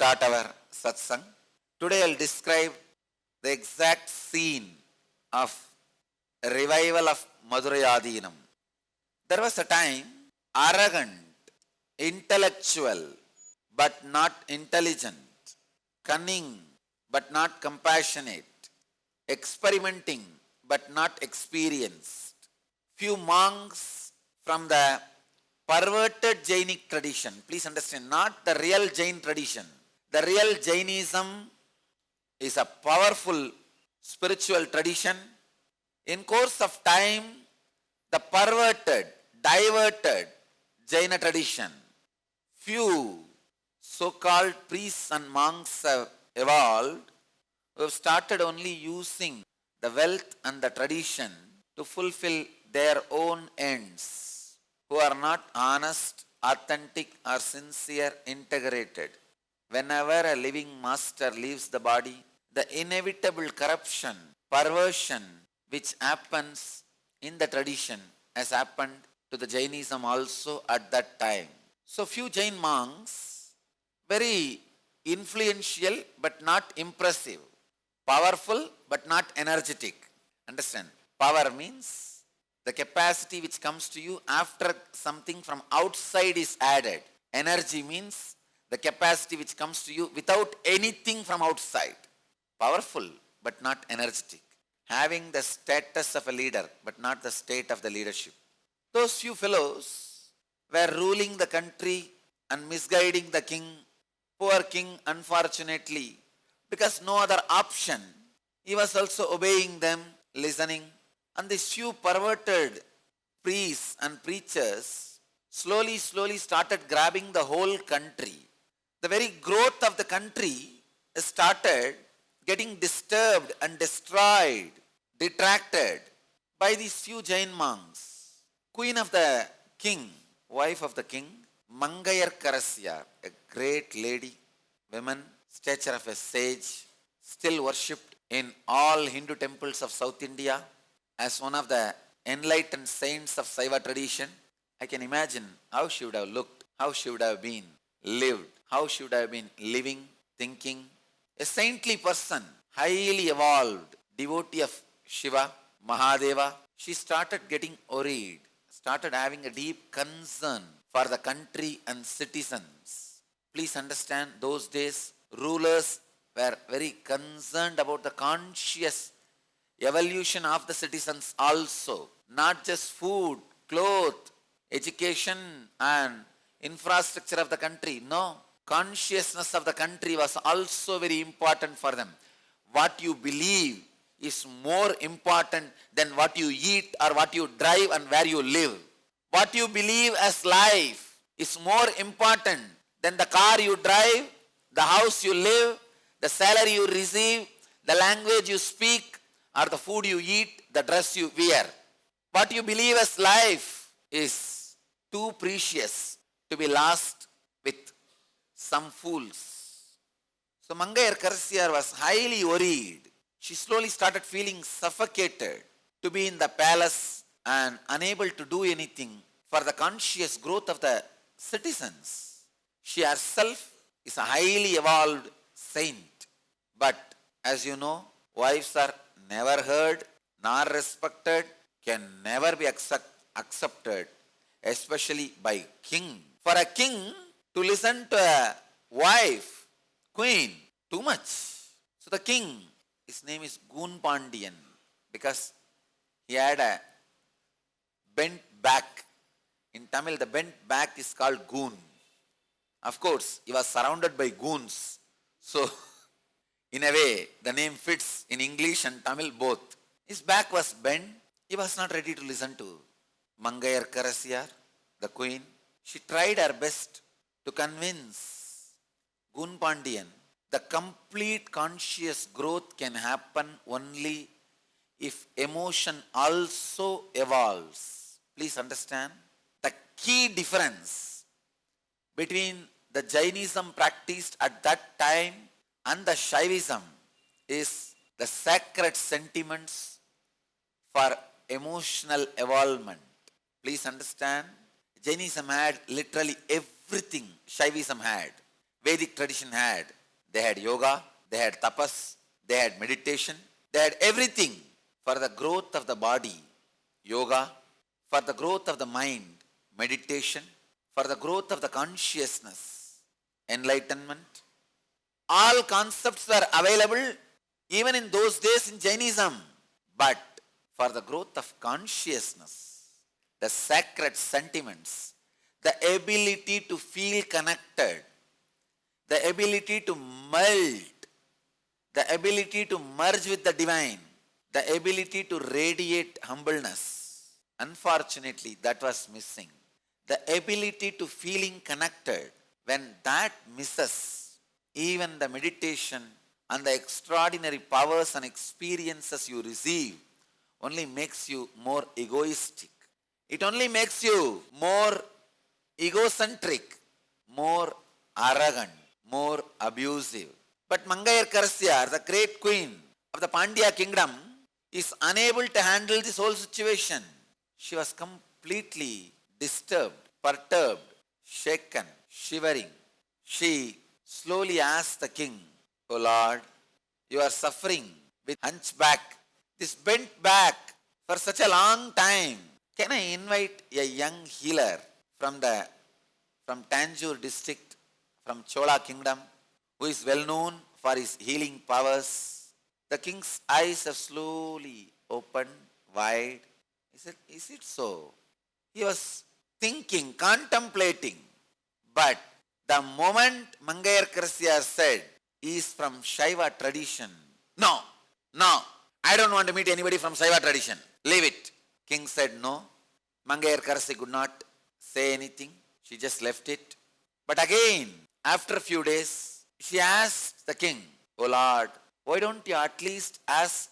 start our Satsang. Today I'll describe the exact scene of a revival of Madurai Aadhenam. There was a time, arrogant, intellectual, but not intelligent, cunning, but not compassionate, experimenting, but not experienced. Few monks from the perverted Jainic tradition, please understand, not the real Jain tradition. The real Jainism is a powerful spiritual tradition. In course of time, the perverted, diverted Jaina tradition, few so-called priests and monks have evolved who have started only using the wealth and the tradition to fulfill their own ends, who are not honest, authentic or sincere, integrated. Whenever a living master leaves the body, the inevitable corruption, perversion which happens in the tradition has happened to the Jainism also at that time. So few Jain monks, very influential but not impressive, powerful but not energetic. Understand? Power means the capacity which comes to you after something from outside is added. Energy means the capacity which comes to you without anything from outside. Powerful but not energetic. Having the status of a leader but not the state of the leadership. Those few fellows were ruling the country and misguiding the king, poor king unfortunately, because no other option. He was also obeying them, listening. And these few perverted priests and preachers slowly started grabbing the whole country. The very growth of the country started getting disturbed and destroyed, detracted by these few Jain monks. Queen of the king, wife of the king, Mangayar Karasyar, a great lady, woman, stature of a sage, still worshipped in all Hindu temples of South India as one of the enlightened saints of Saiva tradition. I can imagine how she would have looked, how she would have been lived, how she would have been living, thinking. A saintly person, highly evolved, devotee of Shiva, Mahadeva. She started getting worried, started having a deep concern for the country and citizens. Please understand, those days rulers were very concerned about the conscious evolution of the citizens also. Not just food, clothes, education and infrastructure of the country. No, consciousness of the country was also very important for them. What you believe is more important than what you eat or what you drive and where you live. What you believe as life is more important than the car you drive, the house you live, the salary you receive, the language you speak, or the food you eat, the dress you wear. What you believe as life is too precious to be lost with some fools. So Mangayar Karasyar was highly worried. She slowly started feeling suffocated to be in the palace and unable to do anything for the conscious growth of the citizens. She herself is a highly evolved saint. But as you know, wives are never heard nor respected, can never be accepted, especially by king. For a king to listen to a wife, queen, too much. So the king, his name is Goon Pandian, because he had a bent back. In Tamil, the bent back is called goon. Of course, he was surrounded by goons. So, in a way, the name fits in English and Tamil both. His back was bent. He was not ready to listen to Mangayar Karasyar, the queen. She tried her best to convince Goon Pandian the complete conscious growth can happen only if emotion also evolves. Please understand. The key difference between the Jainism practiced at that time and the Shaivism is the sacred sentiments for emotional evolvement. Please understand, Jainism had literally everything Shaivism had, Vedic tradition had. They had yoga, they had tapas, they had meditation, they had everything for the growth of the body, yoga, for the growth of the mind, meditation, for the growth of the consciousness, enlightenment. All concepts were available even in those days in Jainism. But for the growth of consciousness, the sacred sentiments, the ability to feel connected, the ability to melt, the ability to merge with the divine, the ability to radiate humbleness. Unfortunately, that was missing. The ability to feeling connected. When that misses, even the meditation and the extraordinary powers and experiences you receive only makes you more egoistic. It only makes you more egocentric, more arrogant, more abusive. But Mangayar Karasyar, the great queen of the Pandya kingdom, is unable to handle this whole situation. She was completely disturbed, perturbed, shaken, shivering. She slowly asked the king, "O Lord, you are suffering with hunchback, this bent back for such a long time. Can I invite a young healer from Tanjore district, from Chola kingdom, who is well known for his healing powers?" The king's eyes have slowly opened wide. He said, "Is it so?" He was thinking, contemplating. But the moment Mangayar Karasyar said, "He is from Shaiva tradition," "No, no, I don't want to meet anybody from Shaiva tradition. Leave it." King said no. Mangayar Karasyar could not say anything. She just left it. But again, after a few days, she asked the king, "O Lord, why don't you at least ask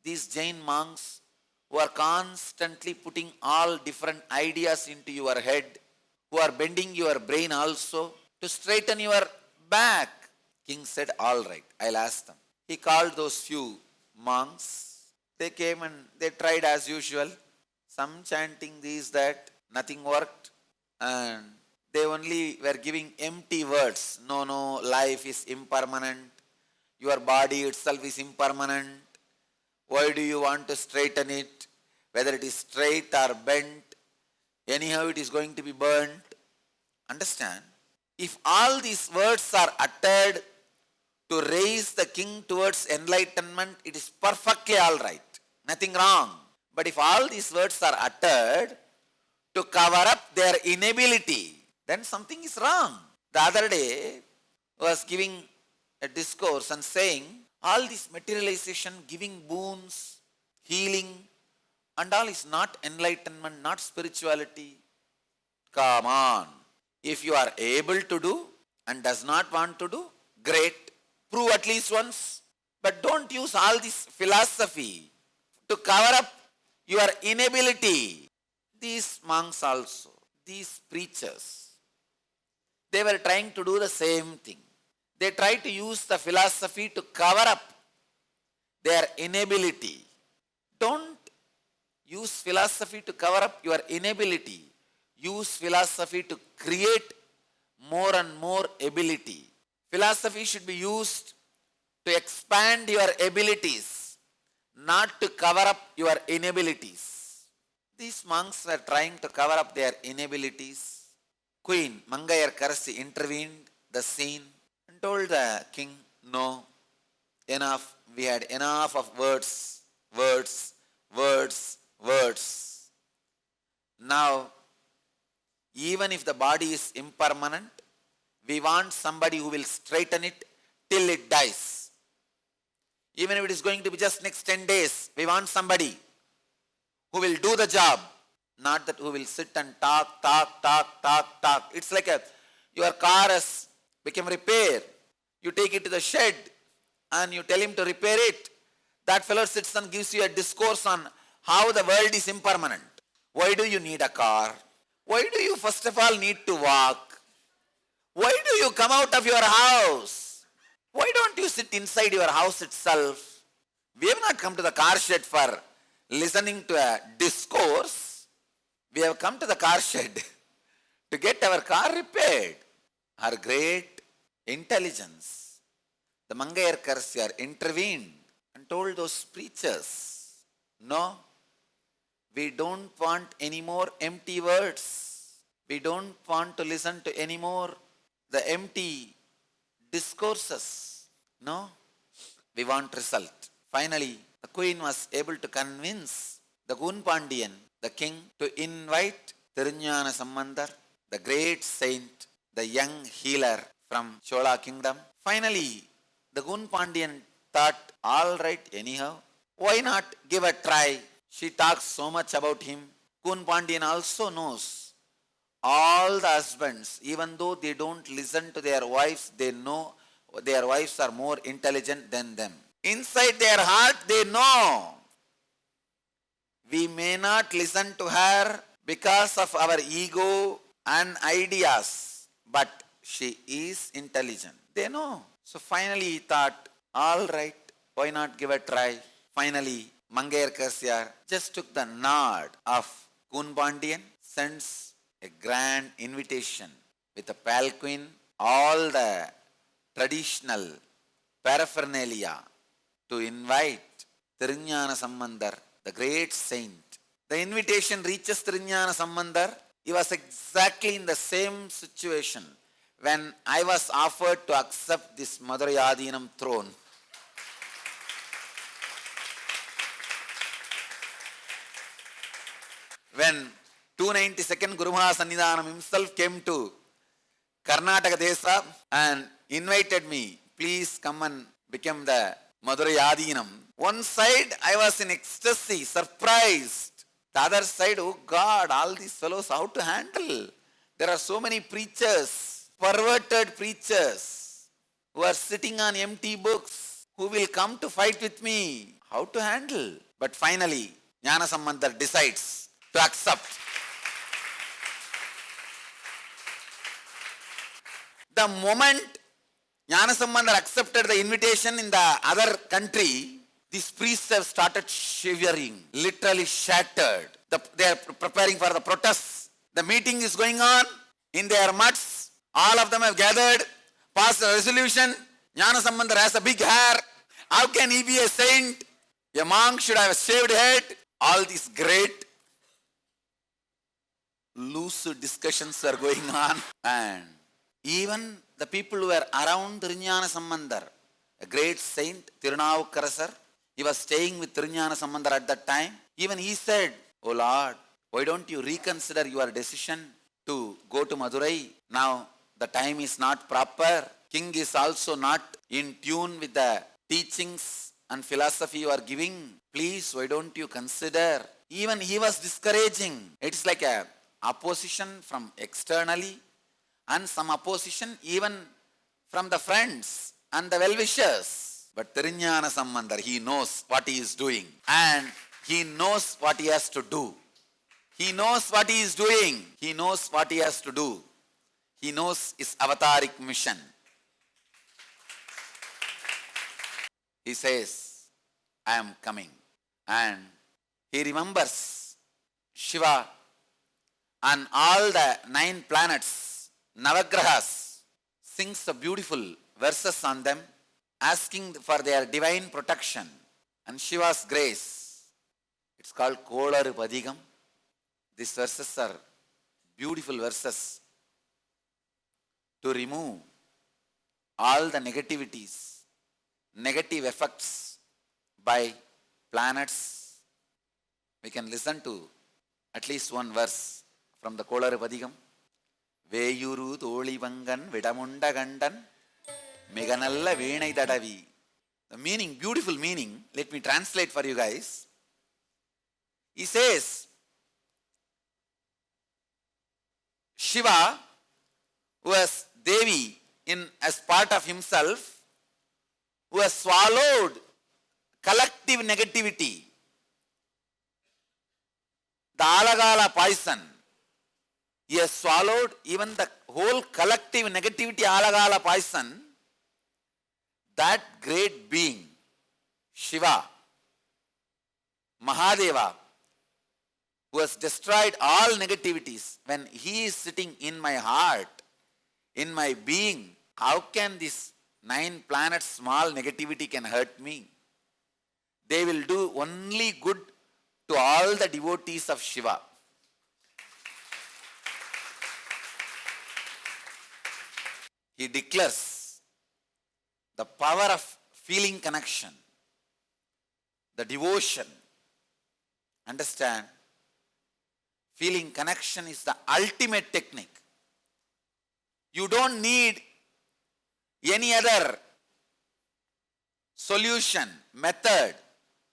these Jain monks who are constantly putting all different ideas into your head, who are bending your brain also, to straighten your back?" King said, "All right, I'll ask them." He called those few monks. They came and they tried as usual. Some chanting this, that, nothing worked. And they only were giving empty words. "No, no, life is impermanent. Your body itself is impermanent. Why do you want to straighten it? Whether it is straight or bent, anyhow it is going to be burnt." Understand? If all these words are uttered to raise the king towards enlightenment, it is perfectly all right. Nothing wrong. But if all these words are uttered to cover up their inability, then something is wrong. The other day I was giving a discourse and saying, all this materialization, giving boons, healing, and all is not enlightenment, not spirituality. Come on. If you are able to do and does not want to do, great. Prove at least once. But don't use all this philosophy to cover up your inability. These monks also, these preachers, they were trying to do the same thing. They tried to use the philosophy to cover up their inability. Don't use philosophy to cover up your inability. Use philosophy to create more and more ability. Philosophy should be used to expand your abilities, not to cover up your inabilities. These monks were trying to cover up their inabilities. Queen Mangayar Karasyar intervened the scene and told the king, "No, enough. We had enough of words, words, words, words. Now, even if the body is impermanent, we want somebody who will straighten it till it dies. Even if it is going to be just next 10 days, we want somebody who will do the job, not that who will sit and talk. It's like your car has become repair. You take it to the shed and you tell him to repair it. That fellow sits and gives you a discourse on how the world is impermanent. Why do you need a car? Why do you first of all need to walk? Why do you come out of your house? Why don't you sit inside your house itself? We have not come to the car shed for listening to a discourse. We have come to the car shed to get our car repaired. Our great intelligence, the Mangayarkars intervened and told those preachers, no, we don't want any more empty words. We don't want to listen to any more the empty discourses. No, we want result. Finally, the queen was able to convince the Gunpandian, the king, to invite Thiruñana Sambandar, the great saint, the young healer from Chola kingdom. Finally, the Gunpandian thought, all right, anyhow, why not give a try? She talks so much about him. Gunpandian also knows all the husbands, even though they don't listen to their wives, they know their wives are more intelligent than them. Inside their heart, they know we may not listen to her because of our ego and ideas, but she is intelligent. They know. So finally he thought, all right, why not give a try? Finally, Mangayarkars just took the nod of Gunpandian, sends a grand invitation with a palanquin, all the traditional paraphernalia to invite Thiruñana Sambandar, the great saint. The invitation reaches Thiruñana Sambandar. He was exactly in the same situation when I was offered to accept this Madurai Aadhenam throne. When 292nd Guru Mahasannidhanam himself came to Karnataka Desa and invited me, please come and become the Madurai Aadhenam. One side I was in ecstasy, surprised. The other side, oh God, all these fellows, how to handle? There are so many preachers, perverted preachers, who are sitting on empty books, who will come to fight with me. How to handle? But finally, Jnana Sambandar decides to accept. The moment Jnana Sambandar accepted the invitation in the other country, these priests have started shivering, literally shattered. They are preparing for the protests. The meeting is going on in their mutts. All of them have gathered, passed a resolution. Jnana Sambandar has a big hair. How can he be a saint? A monk should have a shaved head. All these great loose discussions are going on. And even the people who were around Thiruñana Sambandar, a great saint, Tirunavukkarasar, he was staying with Thiruñana Sambandar at that time. Even he said, oh Lord, why don't you reconsider your decision to go to Madurai? Now the time is not proper. King is also not in tune with the teachings and philosophy you are giving. Please, why don't you consider? Even he was discouraging. It's like a opposition from externally and some opposition even from the friends and the well-wishers. But Thiruñana Sambandar, he knows what he is doing and he knows what he has to do. He knows what he is doing. He knows what he has to do. He knows his avataric mission. He says, I am coming. And he remembers Shiva and all the 9 planets, Navagrahas, sings the beautiful verses on them, asking for their divine protection and Shiva's grace. It's called Kolaru Padigam. These verses are beautiful verses to remove all the negativities, negative effects by planets. We can listen to at least one verse from the Kolaru Padigam. Veyuru Tholi Vangan Vidamunda Gandan Meganalla Venai Dadavi. The meaning, beautiful meaning, let me translate for you guys. He says, Shiva, who has Devi as part of himself, who has swallowed collective negativity, the Alagala poison. He has swallowed even the whole collective negativity, Alagala poison. That great being, Shiva, Mahadeva, who has destroyed all negativities, when he is sitting in my heart, in my being, how can this 9 planets small negativity can hurt me. They will do only good to all the devotees of Shiva. He declares the power of feeling connection, the devotion. Understand? Feeling connection is the ultimate technique. You don't need any other solution, method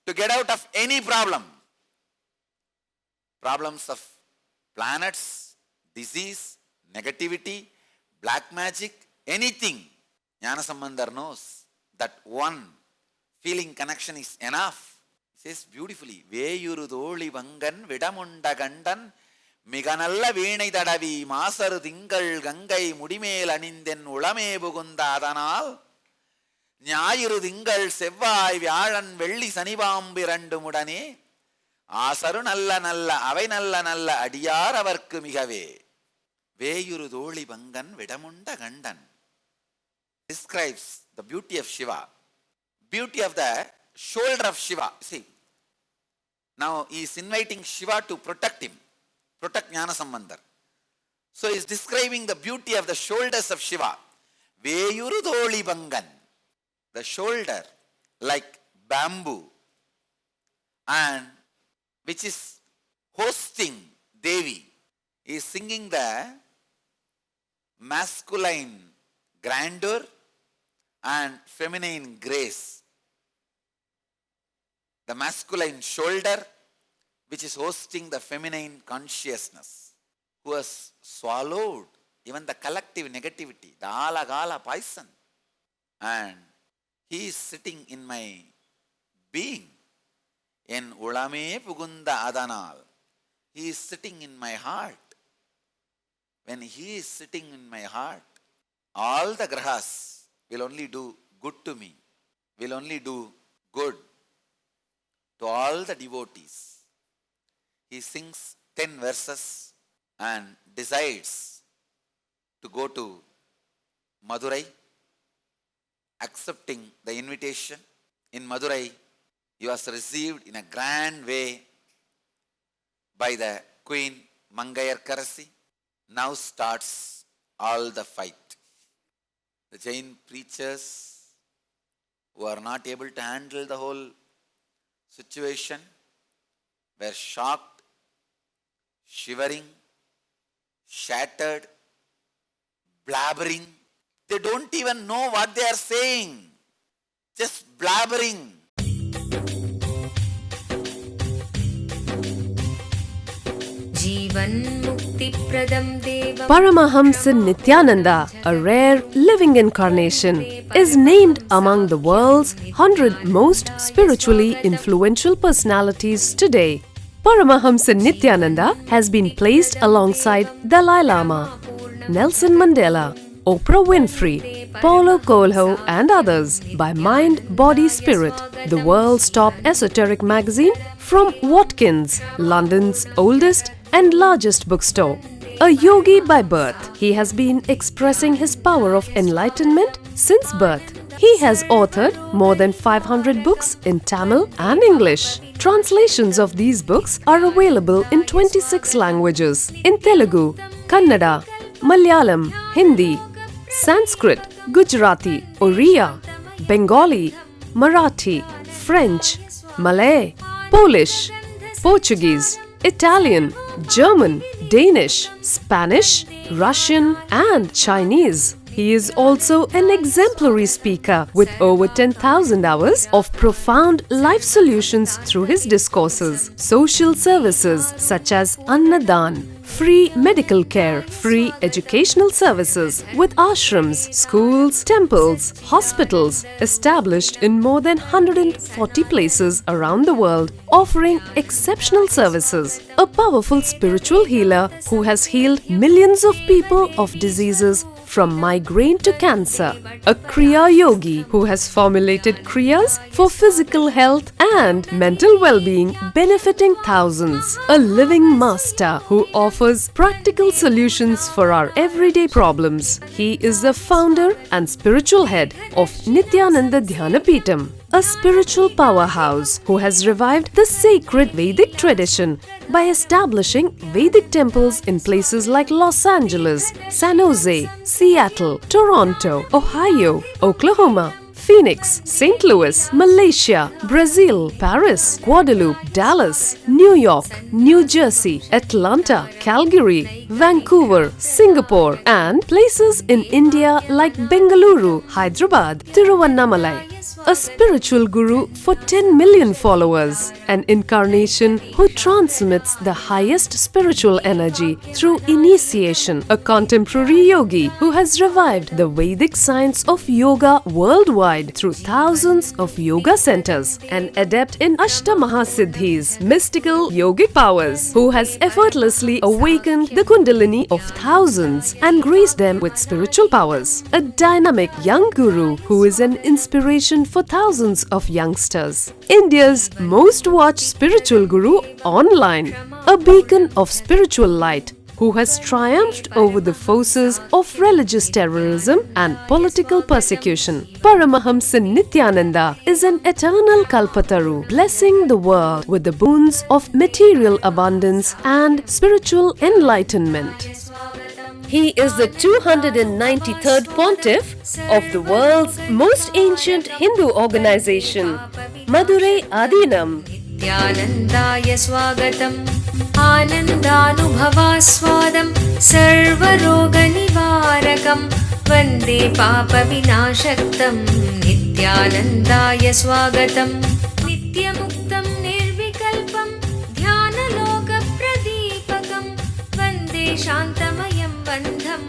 to get out of any problem. Problems of planets, disease, negativity, black magic, anything. Jnanasambandar knows that one feeling connection is enough. He says beautifully, Veyurudoli vangan vidamunda gandan miganalla veenai tadavi maasaru tingal gangai mudimel aninden ulame pugunda adanal ஞாயிறு திங்கள் செவ்வாய் வியாழன் வெள்ளி சனிபாம்பு இரண்டு முடனே ஆசரு நல்ல நல்ல அவை நல்ல நல்ல அடியார் அவர்க்கு மிகவே வேயுரு தோழி பங்கன் விடமுண்ட கண்டன் describes the beauty of Shiva, beauty of the shoulder of Shiva. See, now he is inviting Shiva to protect him, protect Jnanasambandar. So he is describing the beauty of the shoulders of Shiva. Veyuru doli bangan, the shoulder like bamboo, and which is hosting Devi. He is singing the masculine grandeur and feminine grace. The masculine shoulder which is hosting the feminine consciousness, who has swallowed even the collective negativity, the alagala poison, and he is sitting in my being. En ulame pugunda adanal, he is sitting in my heart. When he is sitting in my heart, all the grahas will only do good to me, will only do good to all the devotees. He sings 10 verses and decides to go to Madurai, accepting the invitation. In Madurai, he was received in a grand way by the Queen Mangayarkarasi. Now starts all the fight. The Jain preachers who are not able to handle the whole situation were shocked, shivering, shattered, blabbering. They don't even know what they are saying, just blabbering. Paramahamsa Nithyananda, a rare living incarnation, is named among the world's 100 most spiritually influential personalities today. Paramahamsa Nithyananda has been placed alongside Dalai Lama, Nelson Mandela, Oprah Winfrey, Paulo Coelho and others by Mind, Body, Spirit, the world's top esoteric magazine from Watkins, London's oldest and largest bookstore. A yogi by birth, he has been expressing his power of enlightenment since birth. He has authored more than 500 books in Tamil and English. Translations of these books are available in 26 languages in Telugu, Kannada, Malayalam, Hindi, Sanskrit, Gujarati, Oriya, Bengali, Marathi, French, Malay, Polish, Portuguese, Italian, German, Danish, Spanish, Russian and Chinese. He is also an exemplary speaker with over 10,000 hours of profound life solutions through his discourses. Social services such as Annadan, free medical care, free educational services with ashrams, schools, temples, hospitals established in more than 140 places around the world, offering exceptional services. A powerful spiritual healer who has healed millions of people of diseases from migraine to cancer. A Kriya Yogi who has formulated Kriyas for physical health and mental well-being, benefiting thousands. A living master who offers practical solutions for our everyday problems. He is the founder and spiritual head of Nithyananda Dhyanapeetham. A spiritual powerhouse who has revived the sacred Vedic tradition by establishing Vedic temples in places like Los Angeles, San Jose, Seattle, Toronto, Ohio, Oklahoma, Phoenix, St. Louis, Malaysia, Brazil, Paris, Guadeloupe, Dallas, New York, New Jersey, Atlanta, Calgary, Vancouver, Singapore, and places in India like Bengaluru, Hyderabad, Tiruvannamalai. A spiritual guru for 10 million followers, an incarnation who transmits the highest spiritual energy through initiation, a contemporary yogi who has revived the Vedic science of yoga worldwide through thousands of yoga centers, an adept in Ashtamahasiddhis, mystical yogic powers, who has effortlessly awakened the Kundalini of thousands and graced them with spiritual powers, a dynamic young guru who is an inspiration for thousands of youngsters, India's most watched spiritual guru online, a beacon of spiritual light who has triumphed over the forces of religious terrorism and political persecution. Paramahamsa Nithyananda is an eternal Kalpataru, blessing the world with the boons of material abundance and spiritual enlightenment. He is the 293rd pontiff of the world's most ancient Hindu organization, Madurai Aadhenam. Nithyanandaya swagatam Anandanubhavaswadam Sarvaroganivarakam Vande Papa Vinashaktam Nithyanandaya swagatam Nityamuktam Nirvikalpam Dhyanaloka Pradipakam Vande Shantamayam Bandham